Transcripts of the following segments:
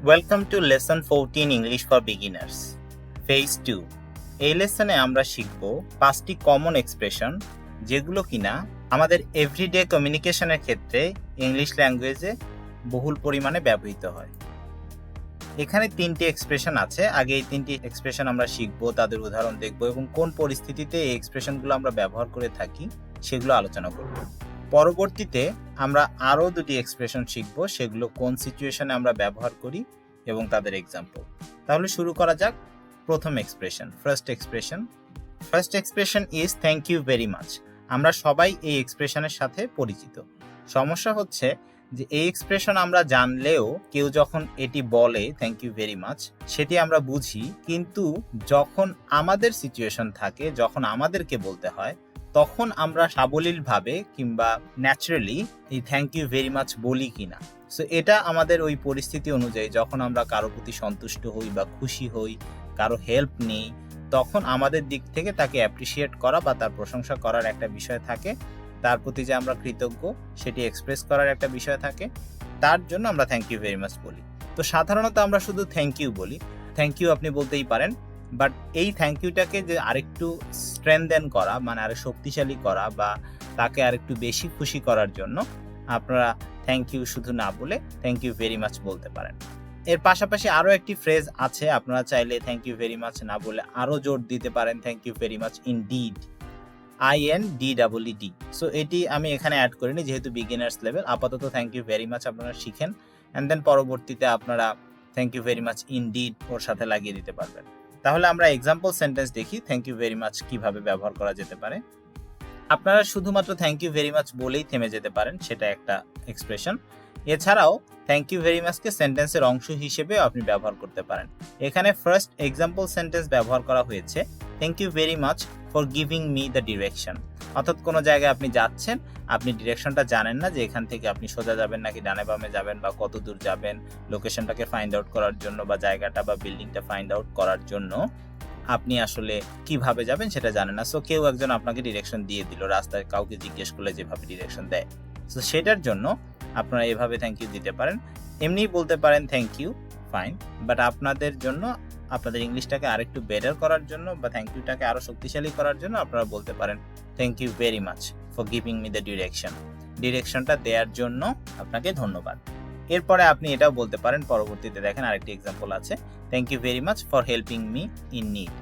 Welcome to lesson 14 English for beginners phase 2। এই লেসনে আমরা শিখব 5টি কমন এক্সপ্রেশন যেগুলো কিনা আমাদের এভরিডে কমিউনিকেশনের ক্ষেত্রে ইংলিশ ল্যাঙ্গুয়েজে বহুল পরিমাণে ব্যবহৃত হয়। এখানে 3টি এক্সপ্রেশন আছে। আগে এই 3টি এক্সপ্রেশন আমরা শিখব, তাদের উদাহরণ দেখব এবং কোন পরিস্থিতিতে এই এক্সপ্রেশনগুলো আমরা ব্যবহার করে থাকি সেগুলো আলোচনা করব। পরবর্তীতে আমরা আরও 2টি এক্সপ্রেশন শিখব, সেগুলো কোন সিচুয়েশনে আমরা ব্যবহার করি এবং তাদের এক্সাম্পল। তাহলে শুরু করা যাক। প্রথম expression, first expression is thank you very much. আমরা সবাই এই এক্সপ্রেশনের সাথে পরিচিত। সমস্যা হচ্ছে যে এই এক্সপ্রেশন আমরা জানলেও কেউ যখন এটি বলে থ্যাংক ইউ ভেরি মাচ, সেটি আমরা বুঝি, কিন্তু যখন আমাদের সিচুয়েশন থাকে, যখন আমাদেরকে বলতে হয়, তখন আমরা সাবলীলভাবে কিংবা ন্যাচারালি এই থ্যাংক ইউ ভেরি মাচ বলি কিনা। সো এটা আমাদের ওই পরিস্থিতি অনুযায়ী, যখন আমরা কারো প্রতি সন্তুষ্ট হই বা খুশি হই, কারো হেল্প নিই, তখন আমাদের দিক থেকে তাকে অ্যাপ্রিসিয়েট করা বা তার প্রশংসা করার একটা বিষয় থাকে, তার প্রতি যে আমরা কৃতজ্ঞ সেটি এক্সপ্রেস করার একটা বিষয় থাকে, তার জন্য আমরা থ্যাংক ইউ ভেরি মাচ বলি। তো সাধারণত আমরা শুধু থ্যাংক ইউ বলি। থ্যাংক ইউ আপনি বলতেই পারেন, বাট এই থ্যাংক ইউটাকে যে আরেকটু স্ট্রেনদেন করা, মানে আরো শক্তিশালী করা বা তাকে আরেকটু বেশি খুশি করার জন্য আপনারা থ্যাংক ইউ শুধু না বলে থ্যাংক ইউ ভেরি মাচ বলতে পারেন। এর পাশাপাশি আরও একটি ফ্রেজ আছে, আপনারা চাইলে থ্যাংক ইউ ভেরি মাচ না বলে আরও জোর দিতে পারেন thank you very much indeed, INDEED। So এটি আমি এখানে অ্যাড করিনি যেহেতু বিগিনার্স লেভেল। আপাতত থ্যাংক ইউ ভেরি মাচ আপনারা শিখেন, অ্যান্ড দেন পরবর্তীতে আপনারা thank you very much indeed ওর সাথে লাগিয়ে দিতে পারবেন। তাহলে আমরা এক্সাম্পল সেন্টেন্স দেখি থ্যাংক ইউ ভেরি মাচ কিভাবে ব্যবহার করা যেতে পারে। আপনারা শুধুমাত্র থ্যাংক ইউ ভেরি মাচ বলেই থেমে যেতে পারেন, সেটা একটা এক্সপ্রেশন। এছাড়াও থ্যাংক ইউ ভেরি মাচকে সেন্টেন্সের অংশ হিসেবেও আপনি ব্যবহার করতে পারেন। এখানে ফার্স্ট এক্সাম্পল সেন্টেন্স ব্যবহার করা হয়েছে thank you very much for giving me the direction. অর্থাৎ কোনো জায়গায় আপনি যাচ্ছেন, আপনি ডিরেকশনটা জানেন না যে এখান থেকে আপনি সোজা যাবেন নাকি ডানে বামে যাবেন বা কত দূর যাবেন, লোকেশনটাকে ফাইন্ড আউট করার জন্য বা জায়গাটা বা বিল্ডিংটা ফাইন্ড আউট করার জন্য আপনি আসলে কিভাবে যাবেন সেটা জানেন না। সো কেউ একজন আপনাকে ডিরেকশন দিয়ে দিল, রাস্তায় কাউকে জিজ্ঞেস করলে যেভাবে ডিরেকশন দেয়, সো সেটার জন্য আপনারা এভাবে থ্যাংক ইউ দিতে পারেন। এমনিই বলতে পারেন থ্যাংক ইউ, ফাইন, বাট আপনাদের জন্য, আপনাদের ইংলিশটাকে আরেকটু বেটার করার জন্য বা থ্যাংক ইউটাকে আরো শক্তিশালী করার জন্য আপনারা বলতে পারেন thank you very much for giving me the direction. ডিরেকশনটা দেওয়ার জন্য আপনাকে ধন্যবাদ। এরপরে আপনি এটাও বলতে পারেন, পরবর্তীতে দেখেন আরেকটি এক্সাম্পল আছে, thank you very much for helping me in need.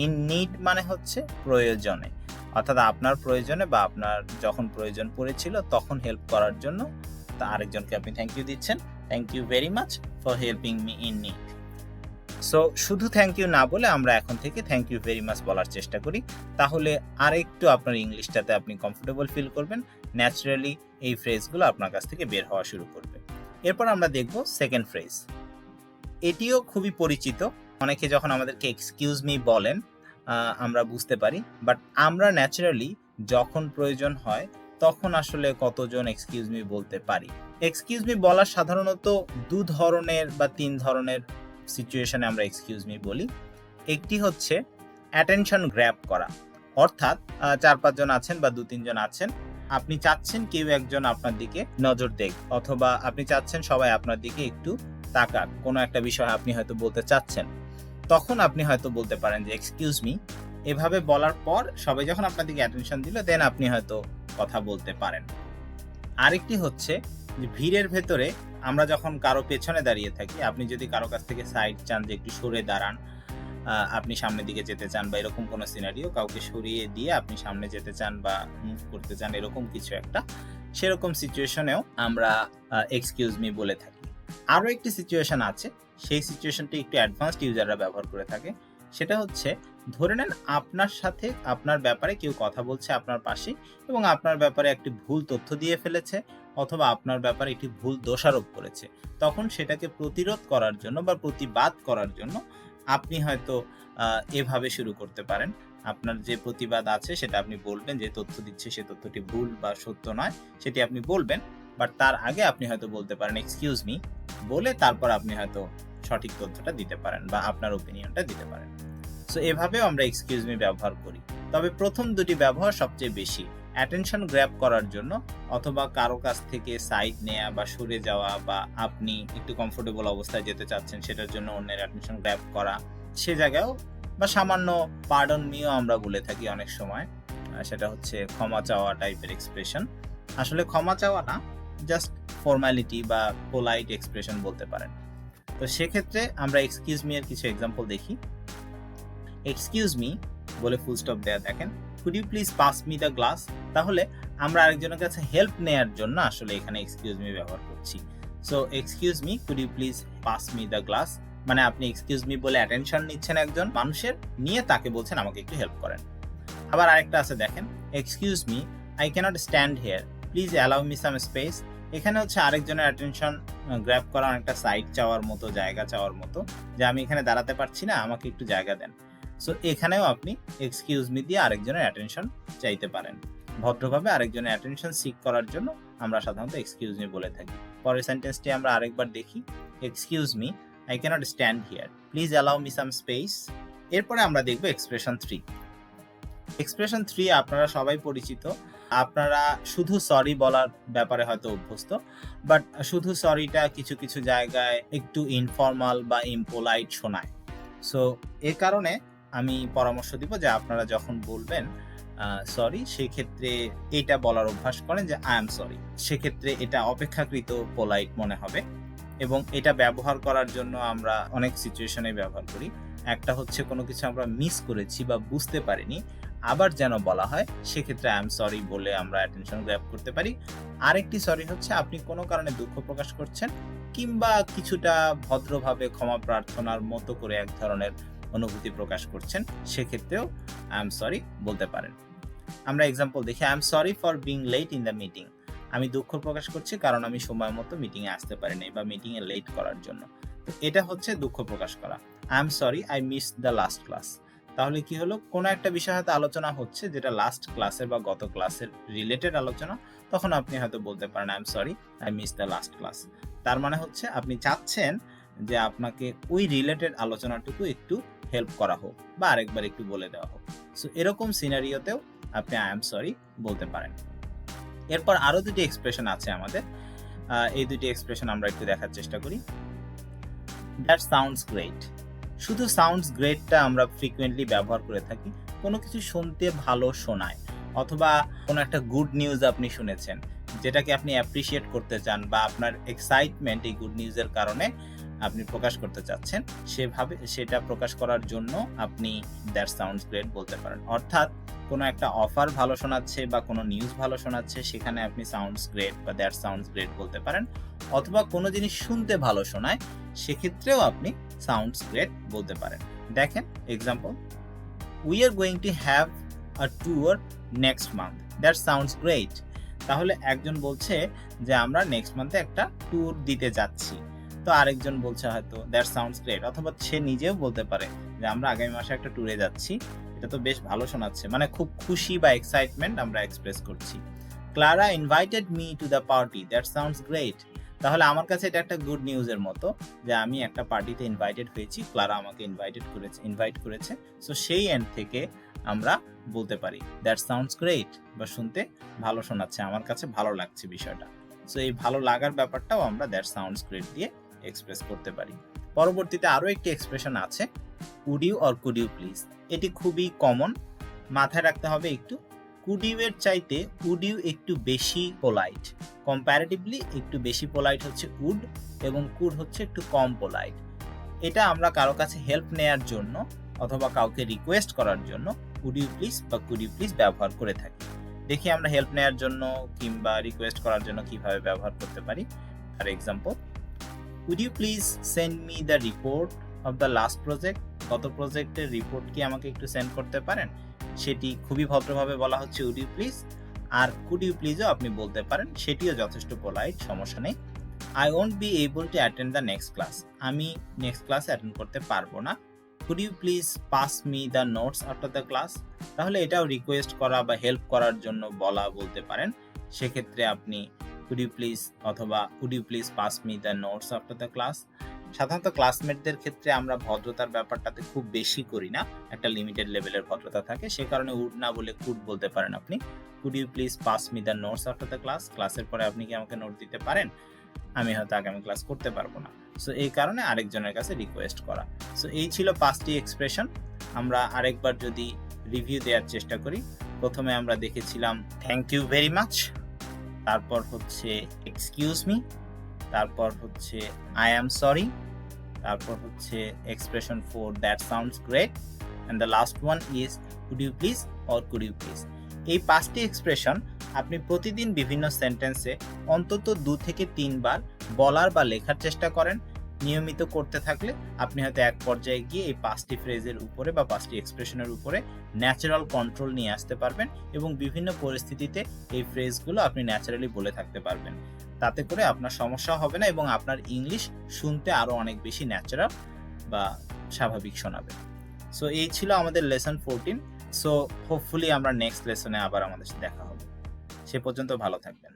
In need মানে হচ্ছে প্রয়োজনে, অর্থাৎ আপনার প্রয়োজনে বা আপনার যখন প্রয়োজন পড়েছিল তখন হেল্প করার জন্য তা আরেকজনকে আপনি থ্যাংক ইউ দিচ্ছেন, thank you very much for helping me in need. So শুধু থ্যাংক ইউ না বলে আমরা এখন থেকে থ্যাংক ইউ ভেরি মাচ বলার চেষ্টা করি, তাহলে আরেকটু আপনার ইংলিশটাতে আপনি কমফোর্টেবল ফিল করবেন, ন্যাচারালি এই ফ্রেজগুলো আপনার কাছ থেকে বের হওয়া শুরু করবে। এরপর আমরা দেখব সেকেন্ড ফ্রেজ। এটিও খুবই পরিচিত, অনেকে যখন আমাদেরকে এক্সকিউজ মি বলেন আমরা বুঝতে পারি, বাট আমরা ন্যাচারালি যখন প্রয়োজন হয় তখন আসলে কতজন এক্সকিউজ মি বলতে পারি। এক্সকিউজ মি বলার সাধারণত 2 ধরনের বা 3 ধরনের সিচুয়েশনে আমরা এক্সকিউজ মি বলি। একটি হচ্ছে অ্যাটেনশন গ্র্যাব করা, অর্থাৎ 4-5 জন আছেন বা 2-3 জন আছেন, আপনি চাচ্ছেন কেউ একজন আপনার দিকে নজর দেখ, অথবা আপনি চাচ্ছেন সবাই আপনার দিকে একটু তাকাক, কোনো একটা বিষয় আপনি হয়তো বলতে চাচ্ছেন, তখন আপনি হয়তো বলতে পারেন যে এক্সকিউজ মি। এভাবে বলার পর সবাই যখন আপনার দিকে অ্যাটেনশন দিল, দেন আপনি হয়তো কথা বলতে পারেন। আরেকটি হচ্ছে যে ভিড়ের ভেতরে আমরা যখন কারো পেছনে দাঁড়িয়ে থাকি, আপনি যদি কারো কাছ থেকে সাইড চান যে একটু সরে দাঁড়ান, আপনি সামনের দিকে যেতে চান বা এরকম কোনো সিনারিও, কাউকে সরিয়ে দিয়ে আপনি সামনে যেতে চান বা মুভ করতে চান, এরকম কিছু একটা, সেরকম সিচুয়েশনেও আমরা এক্সকিউজ মি বলে থাকি। আরও একটি সিচুয়েশন আছে, সেই সিচুয়েশনটি একটু অ্যাডভান্সড ইউজাররা ব্যবহার করে থাকে। সেটা হচ্ছে, ধরে নেন আপনার সাথে আপনার ব্যাপারে কেউ কথা বলছে আপনার পাশে এবং আপনার ব্যাপারে একটি ভুল তথ্য দিয়ে ফেলেছে অথবা আপনার ব্যাপারে একটি ভুল দোষারোপ করেছে। তখন সেটাকে প্রতিরোধ করার জন্য বা প্রতিবাদ করার জন্য আপনি হয়তো এভাবে শুরু করতে পারেন। আপনার যে প্রতিবাদ আছে সেটা আপনি বলবেন, যে তথ্য দিচ্ছে সে তথ্যটি ভুল বা সত্য নয় সেটি আপনি বলবেন, বাট তার আগে আপনি হয়তো বলতে পারেন এক্সকিউজ মি বলে তারপর আপনি হয়তো সঠিক তথ্যটা দিতে পারেন বা আপনার ওপিনিয়নটা দিতে পারেন। সো এভাবেও আমরা এক্সকিউজ মি ব্যবহার করি, তবে প্রথম 2টি ব্যবহার সবচেয়ে বেশি, অ্যাটেনশন গ্র্যাব করার জন্য অথবা কারো কাছ থেকে সাইড নেওয়া বা সরে যাওয়া বা আপনি একটু কমফোর্টেবল অবস্থায় যেতে চাচ্ছেন সেটার জন্য অন্যের অ্যাটেনশন গ্র্যাব করা, সে জায়গায়ও বা সামান্য পার্ডন মিও আমরা বলে থাকি অনেক সময়, সেটা হচ্ছে ক্ষমা চাওয়া টাইপের এক্সপ্রেশন। আসলে ক্ষমা চাওয়া না, জাস্ট ফর্মালিটি বা পোলাইট এক্সপ্রেশন বলতে পারেন। তো সেক্ষেত্রে আমরা এক্সকিউজ মি এর কিছু এক্সাম্পল দেখি। এক্সকিউজ মি বলে ফুল স্টপ দেয়া দেখেন, could you please pass me the glass. তাহলে আমরা আরেকজনের কাছে হেল্প নেয়ার জন্য আসলে এখানে এক্সকিউজ মি ব্যবহার করছি। So excuse me, could you please pass me the glass, মানে আপনি এক্সকিউজ মি বলে অ্যাটেনশন নিচ্ছেন একজন মানুষের, নিয়ে তাকে বলছেন আমাকে একটু হেল্প করেন। আবার আরেকটা আছে দেখেন, excuse me, I can't stand here, please allow me some space. এখানে হচ্ছে আরেকজনের অ্যাটেনশন গ্র্যাব করা, অনেকটা সাইড চাওয়ার মতো, জায়গা চাওয়ার মতো, যে আমি এখানে দাঁড়াতে পারছি না, আমাকে একটু জায়গা দেন। সো এখানেও আপনি এক্সকিউজ মি দিয়ে আরেকজনের অ্যাটেনশন চাইতে পারেন। ভদ্রভাবে আরেকজনের অ্যাটেনশন সিক করার জন্য আমরা সাধারণত এক্সকিউজ মি বলে থাকি। পরের সেন্টেন্সটি আমরা আরেকবার দেখি, excuse me, I can't stand here, please allow me some space. এরপরে আমরা দেখব এক্সপ্রেশন 3। এক্সপ্রেশন 3 আপনারা সবাই পরিচিত। আপনারা শুধু সরি বলার ব্যাপারে হয়তো অভ্যস্ত, বাট শুধু সরিটা কিছু কিছু জায়গায় একটু ইনফর্মাল বা ইমপোলাইট শোনায়। সো এ কারণে আমি পরামর্শ দিব যে আপনারা যখন বলবেন সরি, সেক্ষেত্রে এটা বলার অভ্যাস করেন যে আই এম সরি। সেক্ষেত্রে এটা অপেক্ষাকৃত পোলাইট মনে হবে, এবং এটা ব্যবহার করার জন্য আমরা অনেক সিচুয়েশনে ব্যবহার করি। একটা হচ্ছে কোনো কিছু আমরা মিস করেছি বা বুঝতে পারিনি, আবার যেন বলা হয়, সেক্ষেত্রে আই এম সরি বলে আমরা অ্যাটেনশন গ্র্যাব করতে পারি। আরেকটি সরি হচ্ছে আপনি কোনো কারণে দুঃখ প্রকাশ করছেন কিংবা কিছুটা ভদ্রভাবে ক্ষমা প্রার্থনার মতো করে এক ধরনের অনুভূতি প্রকাশ করছেন, সেক্ষেত্রেও আই এম সরি বলতে পারেন। আমরা এক্সাম্পল দেখি, I am sorry for being late in the meeting. আমি দুঃখ প্রকাশ করছি কারণ আমি সময় মতো মিটিংয়ে আসতে পারিনি বা মিটিংয়ে লেট করার জন্য। তো এটা হচ্ছে দুঃখ প্রকাশ করা। I am sorry I miss the last class. তাহলে কি হলো, কোনো একটা বিষয় হয়তো আলোচনা হচ্ছে যেটা লাস্ট ক্লাসের বা গত ক্লাসের রিলেটেড আলোচনা, তখন আপনি হয়তো বলতে পারেন I am sorry I miss the last class. তার মানে হচ্ছে আপনি চাচ্ছেন যে আপনাকে ওই রিলেটেড আলোচনাটুকু একটু হেল্প করা হোক বা আরেকবার একটু বলে দেওয়া হোক। সো এরকম সিনারিওতেও আপনি আই এম সরি বলতে পারেন। এরপর আরো দুটি এক্সপ্রেশন আছে আমাদের, এই দুটি এক্সপ্রেশন আমরা একটু দেখার চেষ্টা করি। That sounds great. শুধু সাউন্ডস গ্রেটটা আমরা ফ্রিকুয়েন্টলি ব্যবহার করে থাকি কোনো কিছু শুনতে ভালো শোনায়, অথবা কোনো একটা গুড নিউজ আপনি শুনেছেন যেটাকে আপনি অ্যাপ্রিসিয়েট করতে চান বা আপনার এক্সাইটমেন্ট এই গুড নিউজের কারণে আপনি প্রকাশ করতে চাচ্ছেন, সেভাবে সেটা প্রকাশ করার জন্য আপনি দ্যাট সাউন্ডস গ্রেট বলতে পারেন। অর্থাৎ কোনো একটা অফার ভালো শোনাচ্ছে বা কোনো নিউজ ভালো শোনাচ্ছে, সেখানে আপনি সাউন্ডস গ্রেট বা দ্যাট সাউন্ডস গ্রেট বলতে পারেন। অথবা কোনো জিনিস শুনতে ভালো শোনায়, সেক্ষেত্রেও আপনি সাউন্ডস গ্রেট বলতে পারেন। দেখেন example, we are going to have a tour next month, that sounds great. তাহলে একজন বলছে যে আমরা নেক্সট মান্থে একটা ট্যুর দিতে যাচ্ছি, তো আরেকজন বলছে হয়তো দ্যাট সাউন্ডস গ্রেট, অথবা সে নিজেও বলতে পারে যে আমরা আগামী মাসে একটা ট্যুরে যাচ্ছি, এটা তো বেশ ভালো শোনাচ্ছে, মানে খুব খুশি বা এক্সাইটমেন্ট আমরা এক্সপ্রেস করছি। Clara invited me to the party, that sounds great. তাহলে আমার কাছে এটা একটা গুড নিউজের মতো যে আমি একটা পার্টিতে ইনভাইটেড হয়েছি, ক্লারা আমাকে ইনভাইট করেছে। সো সেই এন্ড থেকে আমরা বলতে পারি দ্যাট সাউন্ডস গ্রেট, বা শুনতে ভালো শোনাচ্ছে, আমার কাছে ভালো লাগছে বিষয়টা। সো এই ভালো লাগার ব্যাপারটাও আমরা দ্যাট সাউন্ডস গ্রেট দিয়ে এক্সপ্রেস করতে পারি। পরবর্তীতে আরো একটি এক্সপ্রেশন আছে, would you or could you please. এটি খুবই কমন, মাথায় রাখতে হবে একটু। কুড ইউ এর চাইতে উড ইউ একটু বেশি পোলাইট, কম্প্যারেটিভলি একটু বেশি পোলাইট হচ্ছে উড, এবং কুড হচ্ছে একটু কম পোলাইট। এটা আমরা কারো কাছে হেল্প নেয়ার জন্য অথবা কাউকে রিকোয়েস্ট করার জন্য উড ইউ প্লিজ বা কুড ইউ প্লিজ ব্যবহার করে থাকি। দেখি আমরা হেল্প নেয়ার জন্য কিংবা রিকোয়েস্ট করার জন্য কিভাবে ব্যবহার করতে পারি। For example, would you please send me the report of the last project. গত প্রজেক্টের রিপোর্ট কি আমাকে একটু সেন্ড করতে পারেন? সেটি খুবই ভদ্রভাবে বলা হচ্ছে উড ইউ প্লিজ। আর কুড ইউ প্লিজও আপনি বলতে পারেন, সেটিও যথেষ্ট পোলাইট, সমস্যা নেই। I won't be able to attend the next class. আমি নেক্সট ক্লাসে অ্যাটেন্ড করতে পারবো না। Could you please pass me the notes after the class. তাহলে এটাও রিকোয়েস্ট করা বা হেল্প করার জন্য বলা বলতে পারেন। সেক্ষেত্রে আপনি কুড ইউ প্লিজ অথবা would you please pass me the notes after the class. সাধারণত ক্লাসমেটদের ক্ষেত্রে আমরা ভদ্রতার ব্যাপারটাতে খুব বেশি করি না, একটা লিমিটেড লেভেলের ভদ্রতা থাকে, সে কারণে উড না বলে কুড বলতে পারেন আপনি। Could you please pass me the notes after the class, ক্লাসের পরে আপনি কি আমাকে নোট দিতে পারেন, আমি হয়তো আগামী ক্লাস করতে পারবো না, সো এই কারণে আরেকজনের কাছে রিকোয়েস্ট করা। সো এই ছিল 5টি এক্সপ্রেশন। আমরা আরেকবার যদি রিভিউ দেওয়ার চেষ্টা করি, প্রথমে আমরা দেখেছিলাম থ্যাংক ইউ ভেরি মাচ, তারপর হচ্ছে এক্সকিউজ মি, তারপর হচ্ছে আই অ্যাম সরি, তারপর হচ্ছে expression 4 that sounds great, and the last one is could you please or could you please. এই 5টি এক্সপ্রেশন আপনি প্রতিদিন বিভিন্ন সেন্টেন্সে অন্তত 2 থেকে 3 বার বলার বা লেখার চেষ্টা করেন। নিয়মিত করতে থাকলে আপনি হয়তো এক পর্যায়ে গিয়ে এই 5টি ফ্রেজের উপরে বা 5টি এক্সপ্রেশনের উপরে ন্যাচারাল কন্ট্রোল নিয়ে আসতে পারবেন এবং বিভিন্ন পরিস্থিতিতে এই ফ্রেজগুলো আপনি ন্যাচারালি বলে থাকতে পারবেন। তাতে করে আপনার সমস্যা হবে না এবং আপনার ইংলিশ শুনতে আরো অনেক বেশি ন্যাচারাল বা স্বাভাবিক শোনাবে। সো এই ছিল আমাদের লেসন 14। সো হোপফুলি আমরা নেক্সট লেসনে আবার আমাদের সাথে দেখা হবে। সে পর্যন্ত ভালো থাকবেন।